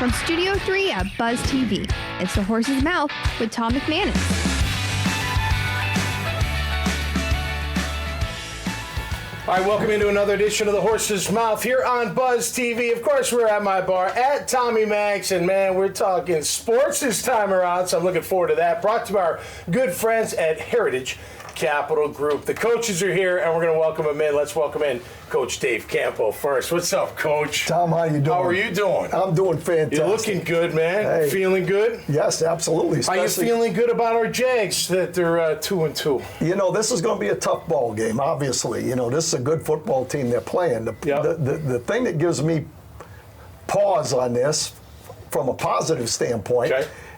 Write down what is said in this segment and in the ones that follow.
From Studio 3 at Buzz TV, it's The Horse's Mouth with Tom McManus. All right, welcome into another edition of The Horse's Mouth here on Buzz TV. Of course, we're at my bar at Tommy Max, and man, we're talking sports this time around, so I'm looking forward to that. Brought to our good friends at Heritage Capital Group. The coaches are here, and we're going to welcome them in. Let's welcome in Coach Dave Campo first. What's up, Coach? Tom, how you doing? How are you doing? I'm doing fantastic. You're looking good, man. Hey. Feeling good? Yes, absolutely. Are you feeling good about our Jags that they're 2-2? You know, this is going to be a tough ball game, obviously. You know, this is a good football team they're playing. The thing that gives me pause on this, from a positive standpoint,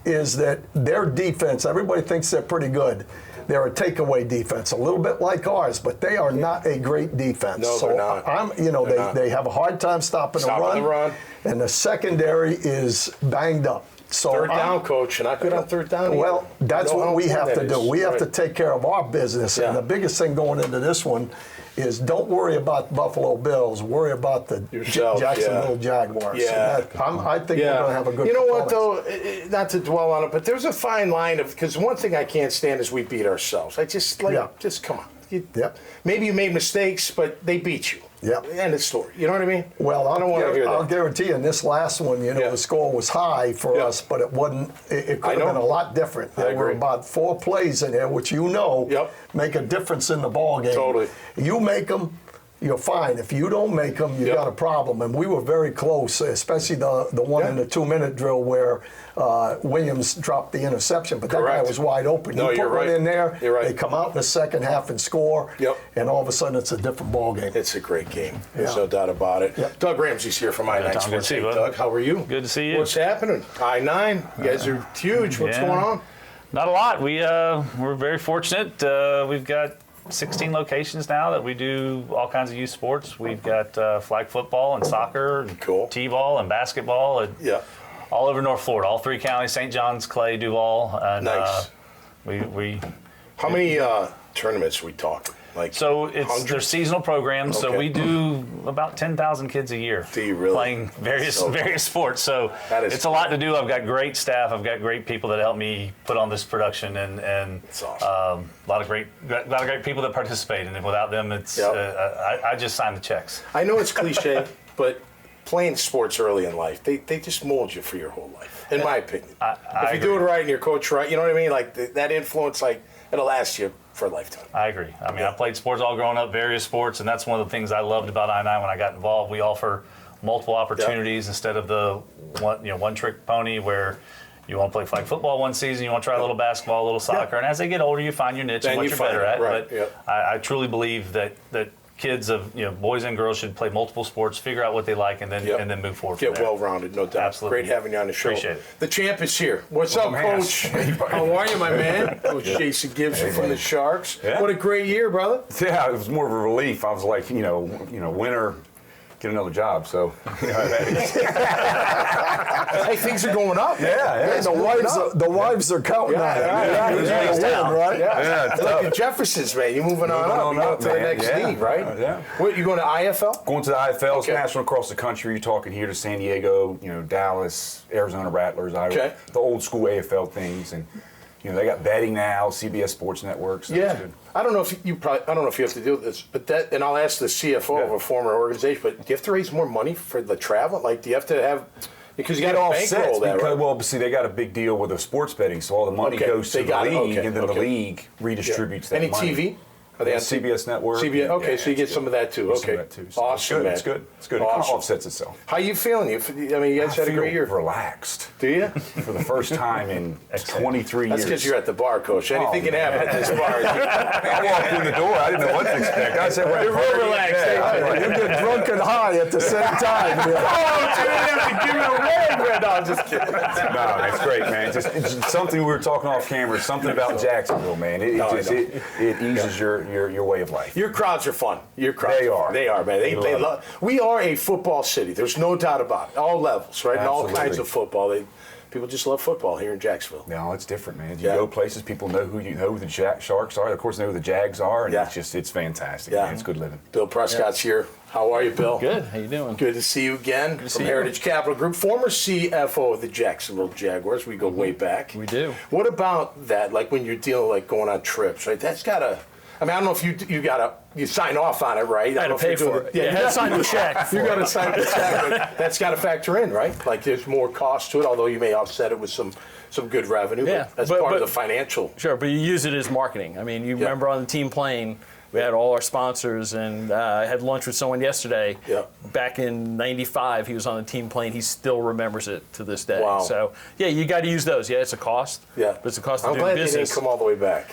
is that their defense, everybody thinks they're pretty good. They're a takeaway defense, a little bit like ours, but they are not a great defense. No, so they're not. They have a hard time stopping the run, and the secondary is banged up. So third down, Coach. You're not good on third down. Well, that's what we have to do. We have to take care of our business, Yeah. and the biggest thing going into this one is don't worry about Buffalo Bills. Worry about the Jacksonville Jaguars. Yeah. I think we're going to have a good. You know what, though? Not to dwell on it, but there's a fine line of, because one thing I can't stand is we beat ourselves. I just just come on. Maybe you made mistakes, but they beat you. End of story. You know what I mean? Well, I don't want to hear that. I'll guarantee you, in this last one, the score was high for us, but it wasn't. It could have been a lot different. There were about 4 plays in there, which make a difference in the ball game. Totally. You make them, you're fine. If you don't make them, you got a problem. And we were very close, especially the one in the 2-minute drill where Williams dropped the interception, but that guy was wide open. No, you put one in there, they come out in the second half and score, and all of a sudden it's a different ball game. It's a great game. There's no doubt about it. Doug Ramsey's here from I-9 Sports. Hey, Doug, how are you? Good to see you. What's happening? I-9, you guys are huge. What's going on? Not a lot. We're very fortunate. We've got 16 locations now that we do all kinds of youth sports. We've got flag football and soccer, and t-ball and basketball, and all over North Florida, all 3 counties: St. John's, Clay, Duval. And, nice. How many tournaments are we talking? They're seasonal programs, so we do about 10,000 kids a year. Do you really? Playing various sports. So it's a lot to do. I've got great staff. I've got great people that help me put on this production, and awesome. a lot of great people that participate. And without them, it's I just sign the checks. I know it's cliche, but playing sports early in life, they just mold you for your whole life, in my opinion. If you do it right and you're coached right, you know what I mean? Like that influence, it'll last you for a lifetime. I agree. I mean, I played sports all growing up, various sports, and that's one of the things I loved about I-9 when I got involved. We offer multiple opportunities instead of the one-trick pony where you want to play flag football one season, you want to try a little basketball, a little soccer, and as they get older, you find your niche and what you're better at. Right. But I truly believe that kids boys and girls should play multiple sports, figure out what they like, and then move forward. Get well-rounded, no doubt. Absolutely. Great having you on the show. Appreciate it. The champ is here. What's up, Coach? How are you, my man? Coach Jason Gibson from the Sharks. What a great year, brother. Yeah, it was more of a relief. I was like, winter, get another job. So, hey, things are going up. Yeah, the wives are counting on it. Right? Yeah. Look at Jefferson's, man. You're moving on up. You're going to the next league, right? Yeah. What, you going to IFL? Going to the IFL. It's national across the country. You're talking here to San Diego, Dallas, Arizona Rattlers, the old school AFL things, and they got betting now, CBS Sports Network. So it's good. I don't know if you have to deal with this, but and I'll ask the CFO of a former organization, but do you have to raise more money for the travel? Like, do you have to have, because you got to bankroll that, right? Well, see, they got a big deal with the sports betting, so all the money goes to the league, and then the league redistributes that money. Any TV? Are they on CBS Network? CBS, okay, so you get some of that too. Okay, awesome, man. It's good. It's good. It kind of offsets itself. How you feeling? You guys had a great year. Relaxed. Do you? For the first time in 23 years. That's because you're at the bar, Coach. Anything can happen at this bar. I walked in the door. I didn't know what to expect. I said, "You're real relaxed." You get drunk and high at the same time. Oh, you didn't have to give it away, man. No, I'm just kidding. No, it's great, man. It's something we were talking off camera. Something about Jacksonville, man. It eases your way of life. Your crowds are fun. Your crowds. They are, man. They love. We are a football city. There's no doubt about it. All levels, right? And all kinds of football. People just love football here in Jacksonville. No, it's different, man. You go places, people know who the Sharks are. Of course, know who the Jags are, and it's fantastic. Yeah. Man. It's good living. Bill Prescott's here. How are you, Bill? Good. How you doing? Good to see you again. From Heritage Capital Group, former CFO of the Jacksonville Jaguars. We go way back. We do. What about that? Like when you're dealing, like going on trips, right? That's gotta. I mean, I don't know if you sign off on it, right? I had to pay for it. Yeah, you had to sign the check. You got to sign the check, but that's got to factor in, right? Like there's more cost to it, although you may offset it with some good revenue. Yeah, but that's part of the financial. Sure, but you use it as marketing. I mean, you remember on the team plane, we had all our sponsors, and I had lunch with someone yesterday. Back in '95, he was on the team plane. He still remembers it to this day. Wow. So, yeah, you got to use those. Yeah, it's a cost. Yeah. But it's a cost of I'm doing glad business. they didn't come all the way back.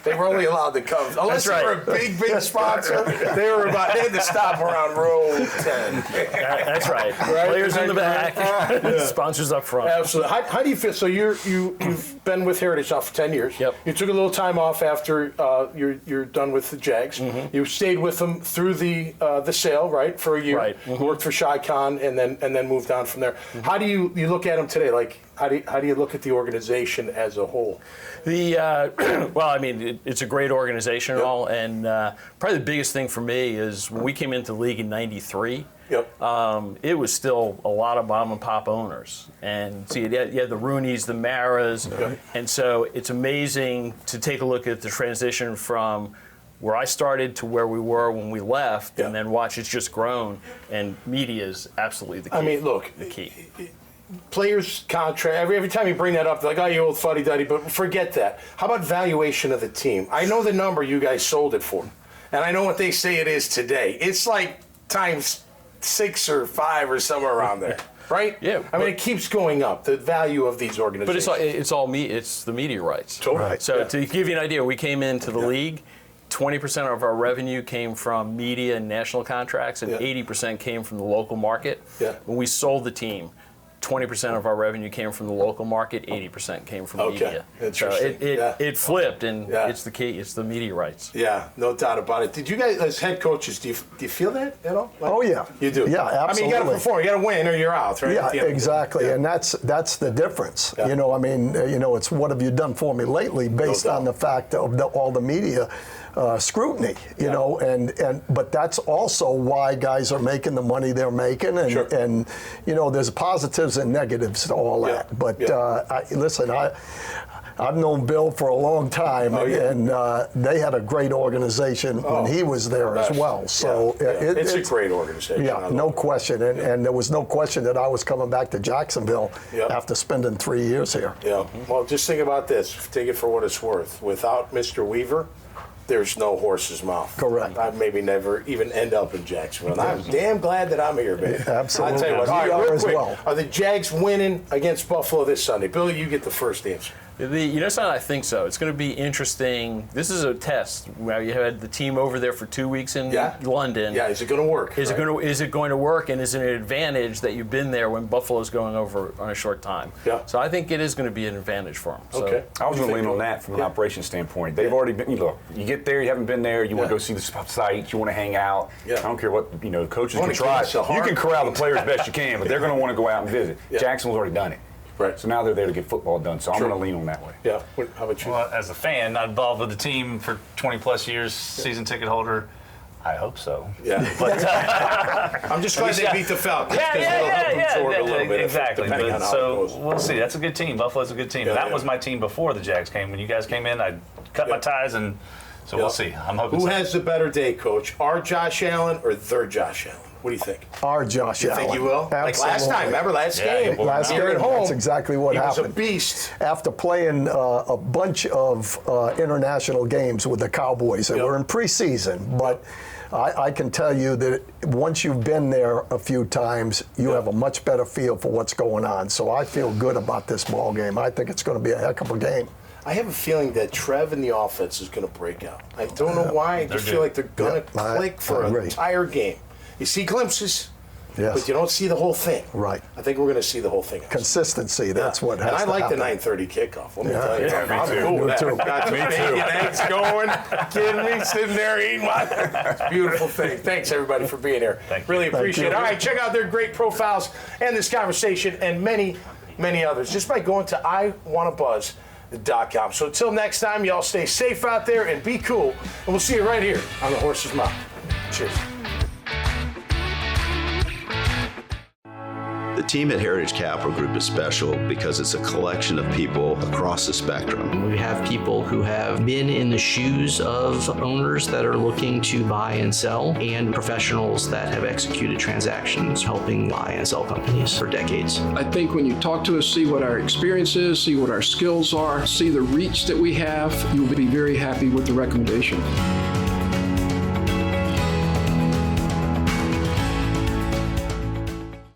They were only allowed to come. Unless they were a big sponsor, they had to stop around row 10. That's right. Players in the back, sponsors up front. Absolutely. How do you feel? So you've been with Heritage now for 10 years. Yep. You took a little time off after you're done with the Jags. Mm-hmm. You stayed with them through the sale, right, for a year. Right. Mm-hmm. Worked for Shai Khan and then moved on from there. Mm-hmm. How do you look at them today? Like how do you look at the organization as a whole? Well, I mean, it's a great organization and all, and probably the biggest thing for me is when we came into the league in '93. It was still a lot of mom and pop owners, and see, you had the Rooneys, the Maras, and so it's amazing to take a look at the transition from where I started to where we were when we left, and then watch it's just grown, and media is absolutely the key. I mean, look, the key. Players' contract, every time you bring that up, they're like, oh, you old fuddy-duddy, but forget that. How about valuation of the team? I know the number you guys sold it for, and I know what they say it is today. It's like times 6 or 5 or somewhere around there, right? Yeah. I mean, it keeps going up, the value of these organizations. But it's the media rights. Totally. Right. So to give you an idea, we came into the league, 20% of our revenue came from media and national contracts, and 80% came from the local market. When we sold the team, 20% of our revenue came from the local market, 80% came from media. So it flipped, and it's the key. It's the media rights. Yeah, no doubt about it. Did you guys, as head coaches, do you feel that at all? Oh, yeah. You do? Yeah, absolutely. I mean, you got to perform. You got to win or you're out, right? Yeah, exactly. And that's the difference. Yeah. You know, I mean, it's what have you done for me lately based on the fact of all the media scrutiny, you know, but that's also why guys are making the money they're making, and you know, there's positives and negatives to all that. But listen, I've known Bill for a long time, and they had a great organization when he was there as well. So it's a great organization. Yeah, no question. And there was no question that I was coming back to Jacksonville after spending 3 years here. Yeah. Well, just think about this. Take it for what it's worth. Without Mr. Weaver, there's no horse's mouth. Correct. I'd maybe never even end up in Jacksonville. And I'm damn glad that I'm here, baby. Absolutely. I'll tell you what. All right, real quick. Well. Are the Jags winning against Buffalo this Sunday? Billy, you get the first answer. I think so. It's going to be interesting. This is a test. Where you had the team over there for 2 weeks in London. Yeah, is it going to work? Is it going to work? And is it an advantage that you've been there when Buffalo's going over on a short time? Yeah. So I think it is going to be an advantage for them. Okay. I was going to lean on that from an operations standpoint. They've already been. Look, you get there, you haven't been there. You want to go see the site. You want to hang out. I don't care what coaches can try. You can corral the players best you can, but they're going to want to go out and visit. Jacksonville's already done it. Right. So now they're there to get football done. So I'm going to lean on that way. Yeah. How about you? Well, as a fan, not involved with the team for 20 plus years, season ticket holder, I hope so. Yeah. But I'm just glad they beat the Falcons. Exactly. So we'll see. That's a good team. Buffalo's a good team. That was my team before the Jags came. When you guys came in, I cut my ties, and so we'll see. I'm hoping. Who has the better day, Coach? Our Josh Allen or their Josh Allen? What do you think? Our Josh Allen. You think you will? Absolutely. Like last time, remember last game? Last game, at home. that's exactly what happened. He was a beast. After playing a bunch of international games with the Cowboys, they were in preseason, but I can tell you that once you've been there a few times, you have a much better feel for what's going on. So I feel good about this ball game. I think it's going to be a heck of a game. I have a feeling that Trev and the offense is going to break out. I don't know why. I just feel like they're going to click for an entire game. You see glimpses. Yes. But you don't see the whole thing. Right. I think we're going to see the whole thing. Consistency, that's what has to happen. And I like happen. the 9:30 kickoff. Let me tell you. Yeah, I'm me too. cool with that. Got Me the too. bacon eggs going. Kidding me? Sitting there eating my it's a beautiful thing. Thanks, everybody, for being here. Really appreciate it. All right, check out their great profiles and this conversation and many, many others just by going to iwannabuzz.com. So until next time, y'all stay safe out there and be cool. And we'll see you right here on the Horse's Mouth. Cheers. The team at Heritage Capital Group is special because it's a collection of people across the spectrum. We have people who have been in the shoes of owners that are looking to buy and sell, and professionals that have executed transactions helping buy and sell companies for decades. I think when you talk to us, see what our experience is, see what our skills are, see the reach that we have, you'll be very happy with the recommendation.